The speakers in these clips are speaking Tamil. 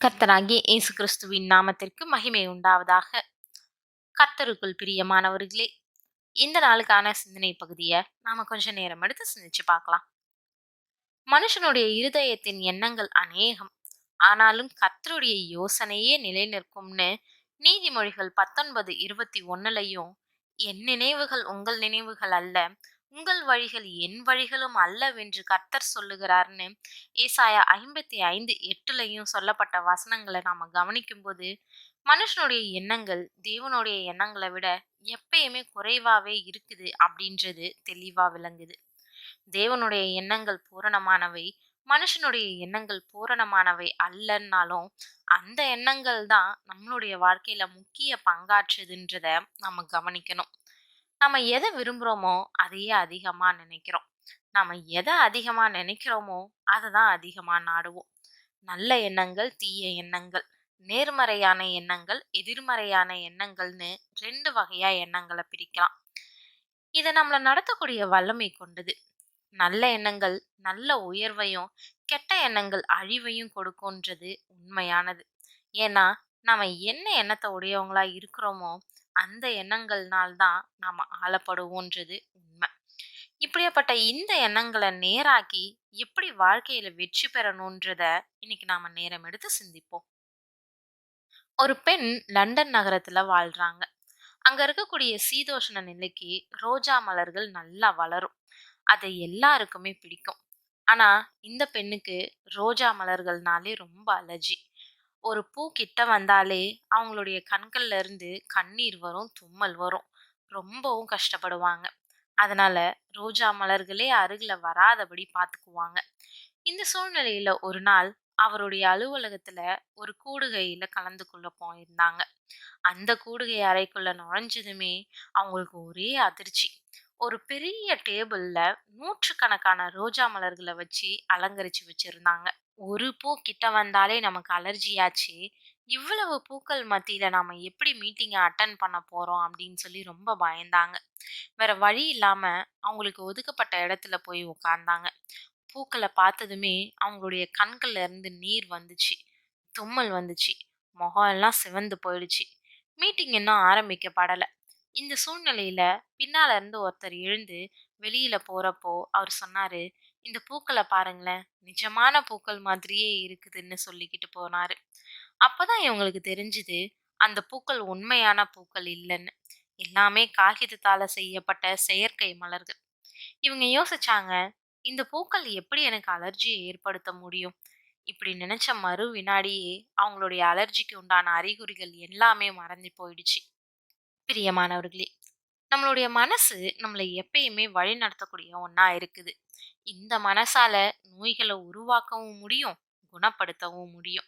கர்த்தராகிய இயேசு கிறிஸ்துவின் நாமத்திற்கு மகிமை உண்டாவதாக. கர்த்தருக்குள் பிரியமானவர்களே, இந்த நாளுக்கான சிந்தனை பகுதியை நாம கொஞ்ச நேரம் எடுத்து சிந்திச்சு பார்க்கலாம். மனுஷனுடைய இருதயத்தின் எண்ணங்கள் அநேகம், ஆனாலும் கர்த்தருடைய யோசனையே நிலை நிற்கும்னு நீதிமொழிகள் 19:21லையும், என் நினைவுகள் உங்கள் நினைவுகள் அல்ல, உங்கள் வழிகள் என் வழிகளும் அல்லவென்று கர்த்தர் சொல்லுகிறார்னு ஏசாயா 55:8லையும் சொல்லப்பட்ட வசனங்களை நாம கவனிக்கும்போது, மனுஷனுடைய எண்ணங்கள் தேவனுடைய எண்ணங்களை விட எப்பயுமே குறைவாவே இருக்குது அப்படின்றது தெளிவா விளங்குது. தேவனுடைய எண்ணங்கள் பூரணமானவை, மனுஷனுடைய எண்ணங்கள் பூரணமானவை அல்லன்னாலும், அந்த எண்ணங்கள் தான் நம்மளுடைய வாழ்க்கையில முக்கிய பங்காற்றுதுன்றத நம்ம கவனிக்கணும். நம்ம எதை விரும்புறோமோ அதையே அதிகமா நினைக்கிறோம். நம்ம எதை அதிகமா நினைக்கிறோமோ அதை தான் அதிகமா நாடுவோம். நல்ல எண்ணங்கள், தீய எண்ணங்கள், நேர்மறையான எண்ணங்கள், எதிர்மறையான எண்ணங்கள்னு 2 வகையா எண்ணங்களை பிரிக்கலாம். இதை நம்மள நடத்தக்கூடிய வல்லமை கொண்டது. நல்ல எண்ணங்கள் நல்ல உயர்வையும், கெட்ட எண்ணங்கள் அழிவையும் கொடுக்கும்ன்றது உண்மையானது. ஏன்னா, நாம என்ன எண்ணத்தை உடையவங்களா இருக்கிறோமோ அந்த எண்ணங்கள்னால தான் நாம ஆளப்படுவோன்றது உண்மை. இப்படியாப்பட்ட இந்த எண்ணங்களை நேராக்கி எப்படி வாழ்க்கையில வெற்றி பெறணுன்றத இன்னைக்கு நாம நேரம் எடுத்து சிந்திப்போம். ஒரு பெண் லண்டன் நகரத்துல வாழ்றாங்க. அங்க இருக்கக்கூடிய சீதோஷ்ண நிலைக்கு ரோஜா மலர்கள் நல்லா வளரும். அது எல்லாருக்குமே பிடிக்கும். ஆனா இந்த பெண்ணுக்கு ரோஜா மலர்கள்னாலே ரொம்ப அலர்ஜி. ஒரு பூ கிட்ட வந்தாலே அவங்களுடைய கண்கள்ல இருந்து கண்ணீர் வரும், தும்மல் வரும். ரொம்பவும் கஷ்டப்படுவாங்க. அதனால ரோஜா மலர்களே அருகில வராதபடி பார்த்துக்குவாங்க. இந்த சூழ்நிலையில ஒரு நாள் அவருடைய அலுவலகத்துல ஒரு கூடுகையில கலந்து கொள்ள போயிருந்தாங்க. அந்த கூடுகை அறைக்குள்ள நுழைஞ்சதுமே அவங்களுக்கு ஒரே அதிர்ச்சி. ஒரு பெரிய டேபிள்ல நூற்றுக்கணக்கான ரோஜா மலர்களை வச்சு அலங்கரிச்சு வச்சிருந்தாங்க. ஒரு பூ கிட்ட வந்தாலே நமக்கு அலர்ஜியாச்சு. இவ்வளவு பூக்கள் மத்தியில நாம எப்படி மீட்டிங்கை அட்டன் பண்ண போறோம் அப்படின்னு சொல்லி ரொம்ப பயந்தாங்க. வேற வழி இல்லாம அவங்களுக்கு ஒதுக்கப்பட்ட இடத்துல போய் உட்கார்ந்தாங்க. பூக்களை பார்த்ததுமே அவங்களுடைய கண்கள்ல இருந்து நீர் வந்துச்சு, தும்மல் வந்துச்சு, முகம் எல்லாம் சிவந்து போயிடுச்சு. மீட்டிங் இன்னும் ஆரம்பிக்கப்படல. இந்த சூழ்நிலையில பின்னால இருந்து ஒருத்தர் எழுந்து வெளியில போறப்போ அவர் சொன்னாரு, இந்த பூக்களை பாருங்களேன், நிஜமான பூக்கள் மாதிரியே இருக்குதுன்னு சொல்லிக்கிட்டு போனாரு. அப்பதான் இவங்களுக்கு தெரிஞ்சுது, அந்த பூக்கள் உண்மையான பூக்கள் இல்லைன்னு. எல்லாமே காகிதத்தால செய்யப்பட்ட செயற்கை மலர்கள். இவங்க யோசிச்சாங்க, இந்த பூக்கள் எப்படி எனக்கு அலர்ஜியை ஏற்படுத்த முடியும்? இப்படி நினைச்ச மறு வினாடியே அவங்களுடைய அலர்ஜிக்கு உண்டான அறிகுறிகள் எல்லாமே மறைஞ்சு போயிடுச்சு. பிரியமானவர்களே, நம்மளுடைய மனசு நம்மளை எப்பயுமே வழி நடத்தக்கூடிய ஒண்ணா இருக்குது. இந்த மனசால நோய்களை உருவாக்கவும் முடியும், குணப்படுத்தவும் முடியும்.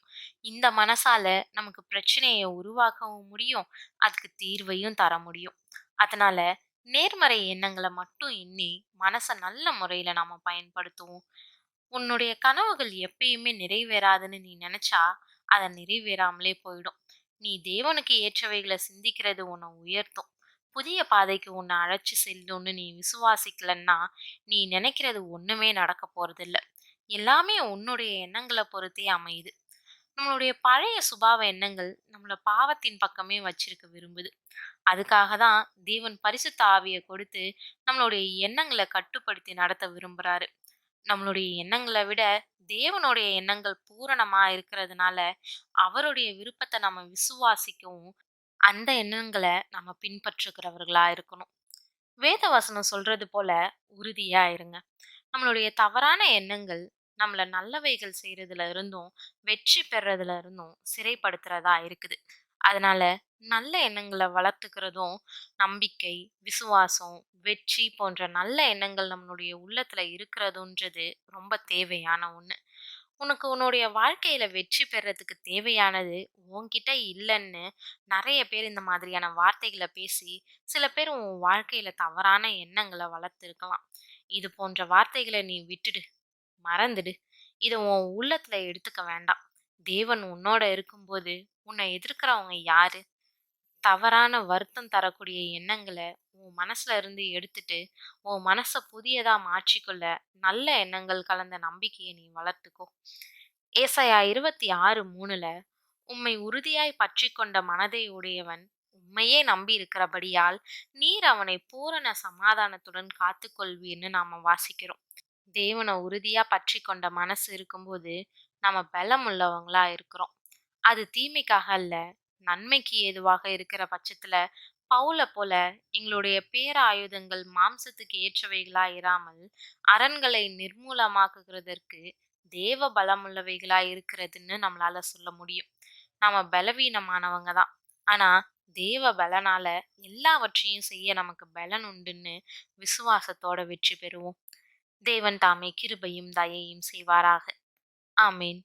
இந்த மனசால நமக்கு பிரச்சனையை உருவாக்கவும் முடியும், அதுக்கு தீர்வையும் தர முடியும். அதனால நேர்மறை எண்ணங்களை மட்டும் எண்ணி மனசை நல்ல முறையில நாம பயன்படுத்துவோம். உன்னுடைய கனவுகள் எப்பயுமே நிறைவேறாதுன்னு நீ நினைச்சா அதை நிறைவேறாமலே போயிடும். நீ தேவனுக்கு ஏற்றவைகளை சிந்திக்கிறது உன்னை உயர்த்தும், புதிய பாதைக்கு உன்னை அழைச்சு செல்லும்னு நீ விசுவாசிக்கலன்னா நீ நினைக்கிறது ஒண்ணுமே நடக்க போறதில்ல. எல்லாமே உன்னுடைய எண்ணங்களை பொறுத்தே அமையுது. நம்மளுடைய பழைய சுபாவ எண்ணங்கள் நம்மள பாவத்தின் பக்கமே வச்சிருக்க விரும்புது. அதுக்காக தான் தேவன் பரிசுத்த ஆவியை கொடுத்து நம்மளுடைய எண்ணங்களை கட்டுப்படுத்தி நடத்த விரும்புறாரு. நம்மளுடைய எண்ணங்களை விட தேவனுடைய எண்ணங்கள் பூரணமா இருக்கிறதுனால அவருடைய விருப்பத்தை நம்ம விசுவாசிக்கவும், அந்த எண்ணங்களை நம்ம பின்பற்றுகிறவர்களா இருக்கணும். வேத வசனம் சொல்றது போல உறுதியா இருங்க. நம்மளுடைய தவறான எண்ணங்கள் நம்மள நல்லவைகள் செய்யறதுல இருந்தும் வெற்றி பெறதுல இருந்தும் சிறைப்படுத்துறதா இருக்குது. அதனால நல்ல எண்ணங்களை வளர்த்துக்கிறதும், நம்பிக்கை, விசுவாசம், வெற்றி போன்ற நல்ல எண்ணங்கள் நம்மளுடைய உள்ளத்துல இருக்கிறதுன்றது ரொம்ப தேவையான ஒண்ணு. உனக்கு உன்னுடைய வாழ்க்கையில வெற்றி பெறதுக்கு தேவையானது உன்கிட்ட இல்லைன்னு நிறைய பேர் இந்த மாதிரியான வார்த்தைகளை பேசி, சில பேர் உன் வாழ்க்கையில தவறான எண்ணங்களை வளர்த்துருக்கலாம். இது போன்ற வார்த்தைகளை நீ விட்டுடு, மறந்துடு. இத உன் உள்ளத்துல எடுத்துக்க வேண்டாம். தேவன் உன்னோட இருக்கும்போது உன்னை எதிர்க்கிறவங்க யாரு? தவறான வருத்தம் தரக்கூடிய எண்ணங்கள உன் மனசுல இருந்து எடுத்துட்டு, உன் மனச புதியதா மாற்றிக்கொள்ள நல்ல எண்ணங்கள் கலந்த நம்பிக்கைய நீ வளர்த்துக்கோ. ஏசாயா 26:3ல உம்மை உறுதியாய் பற்றிக்கொண்ட மனதை உடையவன் உம்மையே நம்பி இருக்கிறபடியால் நீர் அவனை பூரண சமாதானத்துடன் காத்துக்கொள்வீர்னு நாம வாசிக்கிறோம். தேவனை உறுதியா பற்றிக்கொண்ட மனசு இருக்கும்போது நம்ம பலம் உள்ளவங்களா இருக்கிறோம். அது தீமைக்காக அல்ல, நன்மைக்கு ஏதுவாக இருக்கிற பட்சத்துல பவுல போல எங்களுடைய பேராயுதங்கள் மாம்சத்துக்கு ஏற்றவைகளா இராமல் அரண்களை நிர்மூலமாக்குகிறதற்கு தேவ பலமுள்ளவைகளா இருக்கிறதுன்னு நம்மளால சொல்ல முடியும். நாம பலவீனமானவங்க தான். ஆனா தேவ பலனால எல்லாவற்றையும் செய்ய நமக்கு பலன் உண்டுன்னு விசுவாசத்தோட வெற்றி பெறுவோம். தேவன் தாமே கிருபையும் தயையும் செய்வாராக. ஆமேன்.